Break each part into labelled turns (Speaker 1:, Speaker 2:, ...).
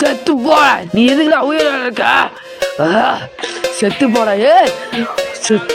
Speaker 1: செத்து போட நீ எதுக்குடா உயிரோட இருக்க செத்து போட செத்து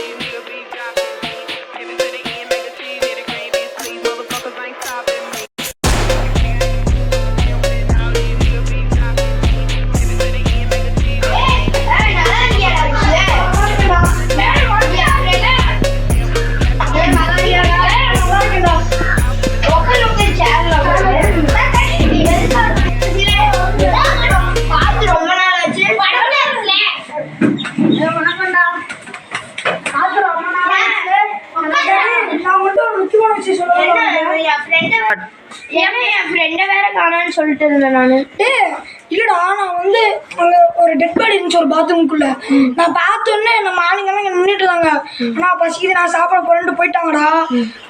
Speaker 2: சொல்லிட்டு இருந்தேன் நானு. இல்லடா நான் வந்து அங்க ஒரு டெட் பாடி இருந்துச்சு ஒரு பாத்ரூமுக்குள்ள. நான் பார்த்தோன்னே நம்ம ஆளுங்கெல்லாம் இங்கே நின்றுட்டு இருந்தாங்க. ஆனால் பசிக்குது நான் சாப்பிட போறேன்ட்டு போயிட்டாங்கடா.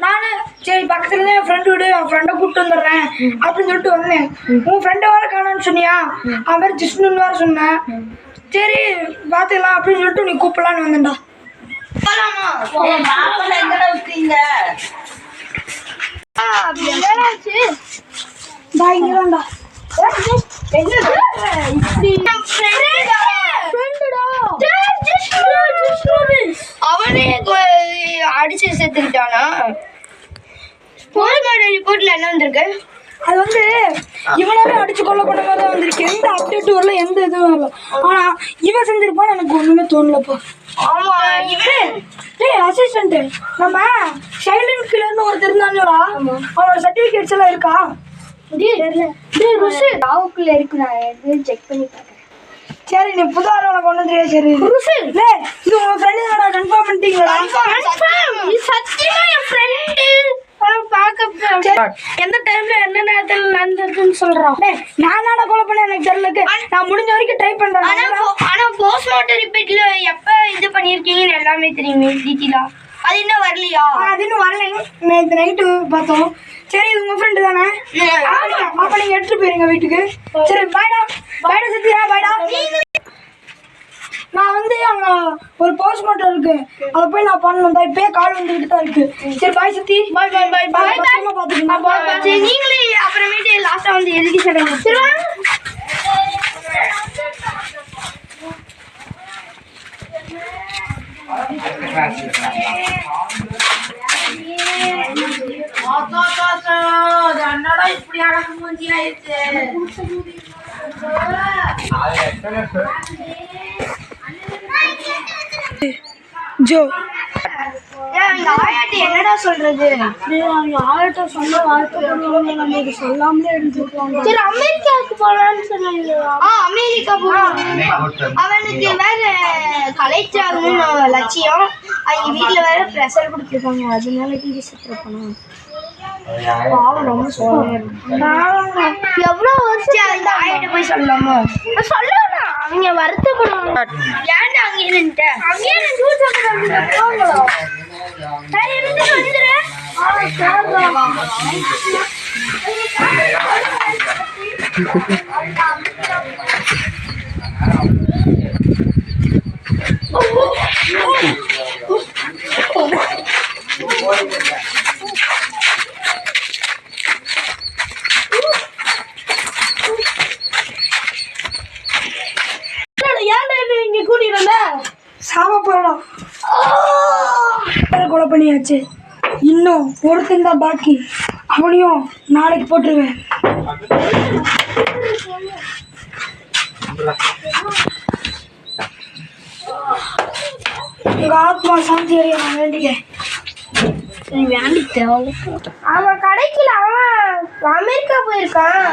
Speaker 2: நானு சரி பக்கத்துல என் ஃப்ரெண்டு விடு என் ஃப்ரெண்டை கூப்பிட்டு வந்துடுறேன் அப்படின்னு சொல்லிட்டு வந்தேன். உன் ஃப்ரெண்டை வேற காணான்னு சொன்னியா? அவன் பேர் ஜிஷ்ணுன்னு வேற சொன்னேன். சரி பார்த்துக்கலாம் அப்படின்னு சொல்லிட்டு நீ கூப்பிடலான்னு வந்தேன்டா.
Speaker 3: அவனே அடிச்சு செத்துக்கிட்டானா? ரிப்போர்ட்ல என்ன வந்திருக்கு?
Speaker 2: அது வந்து இவனாவே அடிச்சு கொல்லப்பட்ட மாதிரி தான் வந்திருக்கு. எந்த அப்டேட்டும் வரல, எந்த இதுவும் வரல. ஆனா இவன் செஞ்சிருப்பான்னு எனக்கு ஒண்ணுமே தோணலப்பா.
Speaker 3: ஆமா இவன்
Speaker 2: அசிஸ்டன்ட் நம்ம சைலண்ட் கில்லர்னு ஒருத்தர் இருந்தாங்களா, அவனோட சர்டிபிகேட்ஸ் எல்லாம் இருக்கா?
Speaker 3: ராவுக்குள்ள இருக்கு, நான் செக் பண்ணி பார்க்கறேன்.
Speaker 2: சரி நீ புது ஆள் உனக்கு ஒன்றும் தெரியாது. சரி இது உங்க ஃப்ரெண்டு தானடா? கன்ஃபார்ம் பண்ணிட்டீங்களா?
Speaker 3: சத்தியமா என் ஃப்ரெண்டு எந்த டைம்ல என்ன நேரத்துல நடந்திருக்குன்னு சொல்றான்.
Speaker 2: நான் நாட கொலை பண்ண எனக்கு தெரியல. நான் முடிஞ்ச வரைக்கும் ட்ரை பண்றேன்.
Speaker 3: ஆனா போஸ்ட்மார்ட்டம் ரிப்போர்ட்ல எப்ப இது பண்ணிருக்கீங்கன்னு எல்லாமே தெரியுமே டீட்டெயிலா. அது இன்னும் வரலையா?
Speaker 2: அது இன்னும் வரல. நேற்று நைட்டு பார்த்தோம். சரி இது உங்க ஃப்ரெண்டு தானே? அப்ப நீங்க எடுத்துட்டு போயிருங்க வீட்டுக்கு. சரி பாய்டா. பாய்டா சத்தியா பாய்டா. நான் வந்து அங்க ஒரு போஸ்ட்மார்ட்டம் இருக்கு, அதை போய் நான் பண்ணணும். தான் இப்பயே கால் வந்துகிட்டு தான் இருக்கு. சரி பாய் சத்தி.
Speaker 3: பாய் பாய் பாய் பாய் பாத்துக்கோங்க. நீங்களே அப்புறமேட்டு லாஸ்டா வந்து எழுதி சொல்லுங்க.
Speaker 4: என்னடா இப்படி அழகு மூஞ்சி ஆயிடுச்சு.
Speaker 2: ஜோ
Speaker 3: ஆயாட்டி என்னடா சொல்றது?
Speaker 2: ஆயிட்ட சொன்ன வார்த்தை சொல்லாமலே எடுத்துருவாங்க.
Speaker 3: சரி அமெரிக்காவுக்கு போலான்னு சொன்னாங்க. அமெரிக்கா போலாம். அவனுக்கு வேற கலெக்டர் ஆகணும்னு லட்சியம். அவங்க வீட்டுல வேற ப்ரெஷர் கொடுத்துருக்காங்க. அதனால இங்கே சுற்றுற போனோம். ரொம்ப எவ்வளவு வருஷம் அந்த ஆயிட்ட போய் சொல்லலாமா? சொல்லலாம், அவங்க வருத்தப்படுவாங்க. ஏன்டா அங்கே நின்றுட்ட? அங்கே
Speaker 2: சாம போறோம். கொலை பண்ணியாச்சு. இன்னும் ஒருத்தன் தான் பாக்கி. அவனையும் நாளைக்கு போட்டுருவேன். உங்க ஆத்மா சாந்தி அடைய நான் வேண்டிக்கிறேன்.
Speaker 3: அவன் கிடைக்கல. அவன் அமெரிக்கா போயிருக்கான்.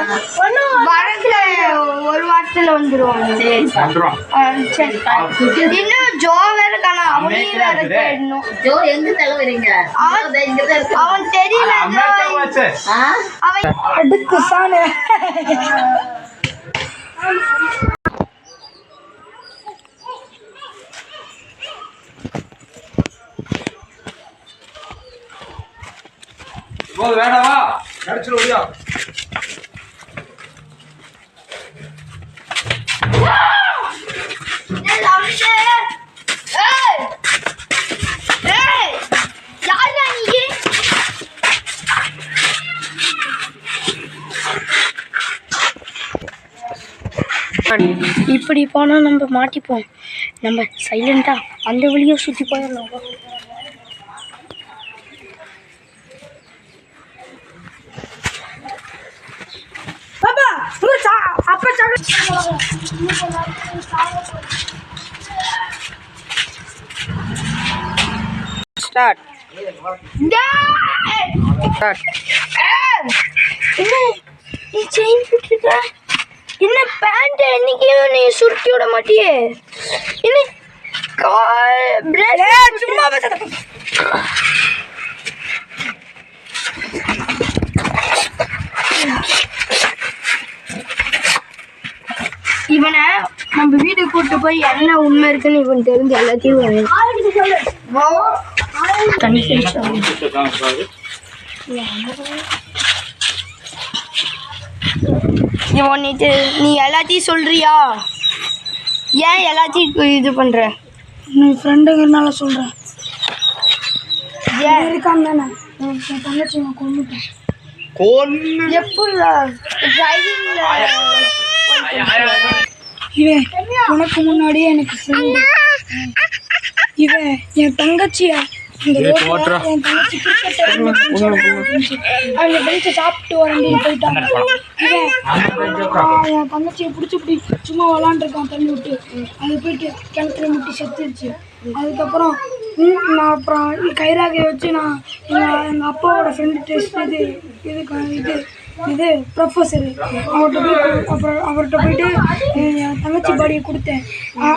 Speaker 3: ஒன்னும் வரத்துல ஒரு வாரத்துல வந்துருவான். இன்னும் ஜோ வேற தானே, அவனையும் வேற தேடணும்.
Speaker 4: ஜோ எங்க தலைவரீங்க?
Speaker 3: அவன் தெரியல. அவன்
Speaker 2: அடுத்து சாணு
Speaker 5: வேண்டாவா நடிச்சு ஓடியா.
Speaker 2: இப்படி போனால் நம்ம மாட்டிப்போம். நம்ம சைலண்டாக அந்த வழியை சுற்றி போயிடலாம். பாப்பா அப்பா
Speaker 1: ஸ்டார்ட்.
Speaker 3: நீ செயின் போட்டுருக்க, என்ன பேண்ட் என்னைக்கு நீ சுருட்டி விட மாட்டியே, என்ன சும்மா இவனை நம்ம வீட்டுக்கு கூட்டு போய் என்ன உண்மை இருக்குன்னு இவன் தெரிஞ்சு எல்லாத்தையும் நீ எல்லாத்தையும் சொல்றியா? ஏன் எல்லாத்தையும் இது பண்ற?
Speaker 2: நீ ஃப்ரெண்டுங்கிறனால சொல்கிறேன். ஏன் இருக்காம தானே என் தங்கச்சி நான் கொண்டுட்டேன்.
Speaker 3: எப்படா டிரைவிங்ல
Speaker 2: இவன் உனக்கு முன்னாடியே எனக்கு ஃப்ரெண்டு. இவன் என் தங்கச்சியா இந்த ரோட்ல என் தங்கச்சி அவங்க பெல்ட்டை சாப்பிட்டு வரண்டின்னு போயிட்டாங்க. இவன் என் தங்கச்சியை பிடிச்சி சும்மா விளாண்டுருக்கான் தள்ளி விட்டு. அது போயிட்டு கிணத்துல முட்டி செத்துருச்சு. அதுக்கப்புறம் நான் அப்புறம் கைராகையை வச்சு நான் எங்கள் அப்பாவோட ஃப்ரெண்டு டெஸ்ட் இது ப்ரொஃபஸரு அவர்கிட்ட போயிட்டு என் தங்கச்சி பாடியை கொடுத்தேன்.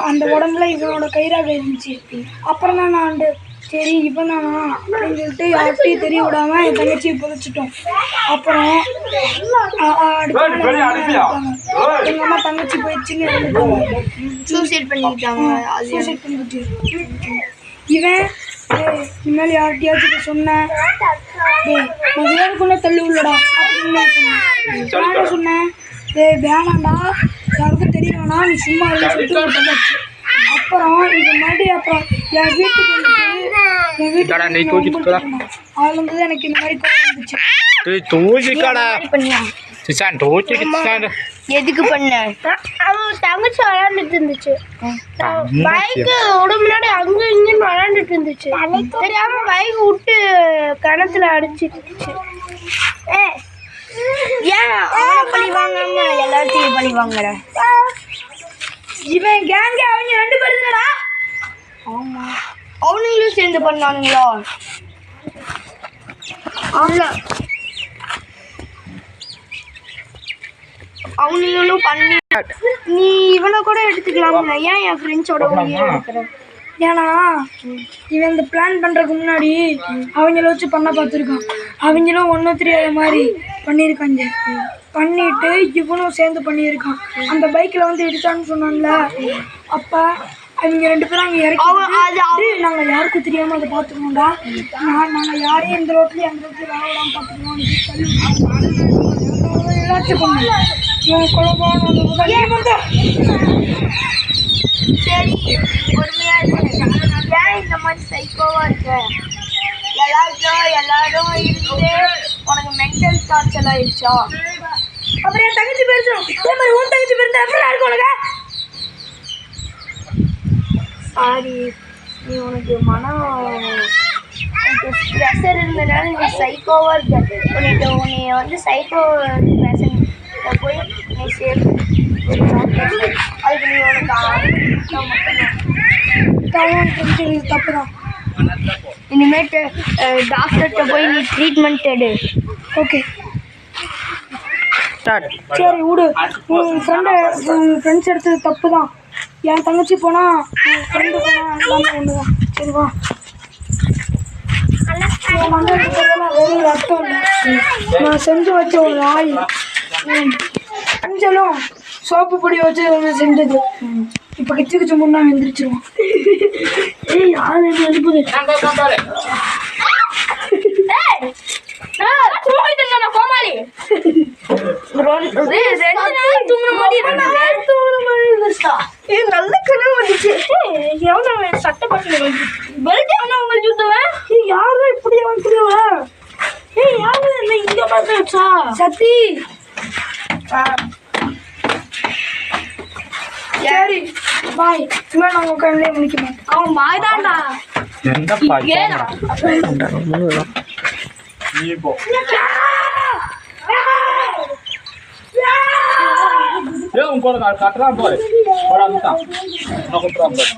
Speaker 2: அந்த உடம்புல இவனோட கைராகை இருந்துச்சு. அப்புறம் தான் நான் சரி இவன் தானா அப்படின்னு சொல்லிட்டு யார்கிட்டையும் தெரிய விடாமல் என் தங்கச்சியை புதைச்சிட்டோம். அப்புறம் எங்கள் அம்மா தங்கச்சி போயிடுச்சுன்னு இறந்துட்டாங்க.
Speaker 3: சூசைட் பண்ணிக்கிட்டாங்க.
Speaker 2: சூசைட் பண்ணிக்கிட்டு இவன் இனிமேல் யார்கிட்டயாச்சும் சொன்னேன் நான் வேணுக்குள்ளே தள்ளி உள்ளடா அப்படின்னு சொன்னேன். சொன்னேன் வேணாண்டா யாருக்கும் தெரிய வேணாம் நீ சும்மா சொல்லிட்டு. அப்புறம் இந்த மாதிரி அப்புறம் என் வீட்டுக்கு வந்துட்டு அதுல இருந்து எனக்கு இந்த மாதிரி கோவம் வந்துச்சு.
Speaker 3: எதுக்கு பண்ண? அவன் தங்கச்சி விளையாண்டுட்டு இருந்துச்சு. பைக்கு விட முன்னாடி அங்க இங்கன்னு விளையாண்டுட்டு இருந்துச்சு. தெரியாம பைக் விட்டு கணத்துல அடிச்சிருச்சு. ஏன் அவனை பழி வாங்காம எல்லாத்தையும் பழி வாங்குற?
Speaker 2: இவன் கேங்க அவங்க 2 பேரும் இல்லடா.
Speaker 3: ஆமா அவனுங்களும் சேர்ந்து பண்ணானுங்களா? ஆமா அவனுங்களும் பண்ணி நீ இவனை கூட எடுத்துக்கலாம். ஏன் என் ஃப்ரெண்ட்ஸோட எடுக்கிற?
Speaker 2: ஏன்னா இவன் இந்த பிளான் பண்ணுறதுக்கு முன்னாடி அவங்கள வச்சு பண்ண பார்த்துருக்கான். அவங்களும் ஒன்றும் தெரியாத மாதிரி பண்ணியிருக்காங்க. பண்ணிட்டு இவனும் சேர்ந்து பண்ணியிருக்கான். அந்த பைக்கில் வந்து இடிச்சான்னு சொன்னான்ல, அப்போ அவங்க 2 பேரும் அங்கே இறக்கி நாங்கள் யாருக்கும் தெரியாமல் அதை பார்த்துக்கோண்டா, நாங்கள் யாரையும் இந்த ரோட்லேயும் அந்த ரோட்லேயும் வாழலாம் பார்த்துக்கணும் எல்லாத்தையும் பண்ணலாம். இவன் குழம்பு
Speaker 3: சரி பொறுமையா இருக்கு. ஏன் இந்த மாதிரி சைக்கோவா இருக்க? எல்லாரும் இருந்து உனக்கு மென்டல் டார்ச்சர் ஆயிடுச்சா?
Speaker 2: அப்புறம் என் தங்கச்சி பேருச்சோம் இதே மாதிரி உன் தங்கச்சி பேருந்தா எப்படி இருக்கும் உனக்கு?
Speaker 3: சாரி, நீ உனக்கு ப்ரெஷர் இருந்ததுனால நீ சைக்கோவா இருக்க. உன்னை வந்து சைக்கோ பேஷன் போய் நீ சேர்த்து அதுக்கு நீ உனக்கு
Speaker 2: தப்பு தான்.
Speaker 3: இனிமேட்டு டாக்டர்கிட்ட போய் நீ ட்ரீட்மெண்ட் எடு.
Speaker 2: ஓகே சரி விடு. உன் ஃப்ரெண்ட்ஸ் எடுத்தது தப்பு தான். என் தங்கச்சி போனால் என் ஃப்ரெண்டு போனால் எல்லாமே ஒன்று தான். சரிவா? வெறும் ரத்தம் இல்லை, நான் செஞ்சு வச்ச ஒரு ஆயில் மஞ்சளும் சோப்பு பொடி வச்சு செஞ்சது. இப்போ கிச்சு கிச்சு முன்னா எந்திரிச்சிருவான். ஏய் யார் எழுப்புது?
Speaker 3: நல்ல கனவு வந்துச்சு. சட்டை பட்டு பெல்ட் எவனா உங்களுக்கு சுத்துவேன்?
Speaker 2: யாரும் இப்படி வந்துருவேன்?
Speaker 3: ஏய் யாரு இல்லை இங்க பார்த்து வச்சா
Speaker 2: சத்தி சரி பாய். இனிமேல் நான் உங்க கண்ணிலே முடிக்க மாட்டேன்.
Speaker 3: அவன் பாய் தான்டா.
Speaker 5: நீ போ. ஏன் உன் கூட கட்டுறான் போய் போடாமட்டான் நான் கொடுத்துறான் போய்.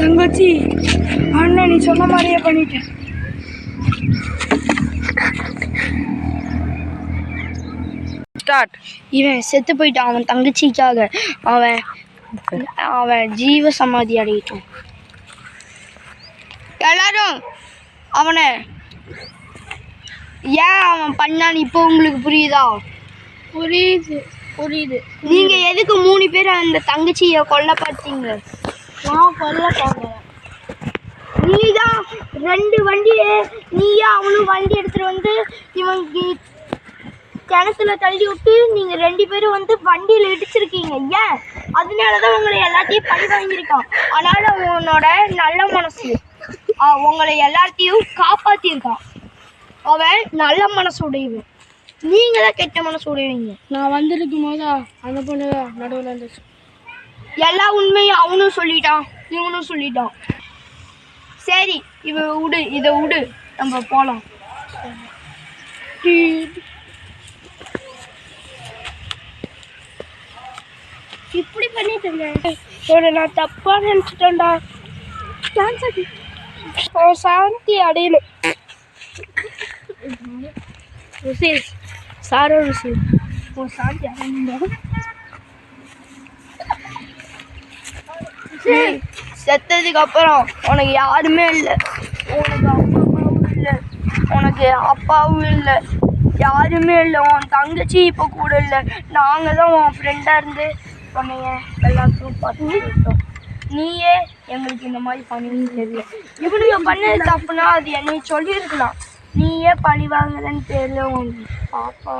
Speaker 2: தங்கச்சி அண்ணன் நீ சொன்ன மாதிரியே பண்ணிட்டேன்.
Speaker 1: ஸ்டார்ட்.
Speaker 3: இவன் செத்து போயிட்டான். அவன் தங்கச்சிக்காக அவன் ஜீவ சமாதி அடையிட்டான். எல்லாரும் அவனை ஏன் அவன் பண்ணான்னு இப்போ உங்களுக்கு புரியுதா? புரியுது. நீங்க எதுக்கு 3 பேர் அந்த தங்கச்சியை கொல்ல பார்த்தீங்க? நான் கொல்ல பார்த்தேன். நீதான் 2 வண்டியை நீயா அவனும் வண்டி எடுத்துட்டு வந்து இவன் கிணத்துல தள்ளி விட்டு நீங்க 2 பேரும் வந்து வண்டியில இடிச்சிருக்கீங்க. ஏன்? அதனாலதான் உங்களை எல்லாத்தையும் பழி வாங்கியிருக்கான். அதனால உன்னோட நல்ல மனசு உங்களை எல்லாத்தையும் காப்பாத்திருக்கான். அவன் நல்ல மனசு உடையவன். நீங்க தான் கெட்ட மனசு உடையவீங்க.
Speaker 2: நான் வந்திருக்கும் போது அந்த பொண்ணு நடுவில் இருந்துச்சு.
Speaker 3: எல்லா உண்மையும் அவனும் சொல்லிட்டான், இவனும் சொல்லிட்டான். சரி இதை விடு நம்ம போலாம். இப்படி பண்ணிட்டு நான் தப்பா நினைச்சிட்டேன்டா. சாந்தி அடையணும். சாரோ சாந்தி அடையணும். செத்ததுக்கு அப்புறம் உனக்கு யாருமே இல்லை. உனக்கு அம்மாவும் இல்லை, உனக்கு அப்பாவும் இல்லை, யாருமே இல்லை. உன் தங்கச்சி இப்போ கூட இல்லை. நாங்கள் தான் உன் ஃப்ரெண்டாக இருந்து உன்னைய எல்லாத்தையும் பார்த்துக்கிட்டோம். நீயே எங்களுக்கு இந்த மாதிரி பண்ணணும்னு தெரியல. இவனுங்க பண்ணது தப்புனா அது என்னை சொல்லியிருக்கலாம். நீயே பழி வாங்குறன்னு தெரியல. உன் பாப்பா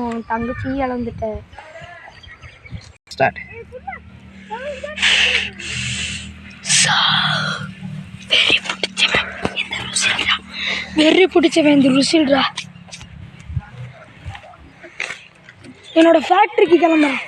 Speaker 3: உன் தங்கச்சியும் இழந்துட்ட.
Speaker 1: ஸ்டார்ட்.
Speaker 2: வெறி பிடிச்சவன் இந்த ருசில்ரா. என்னோட ஃபேக்டரிக்கு கிளம்புறேன்.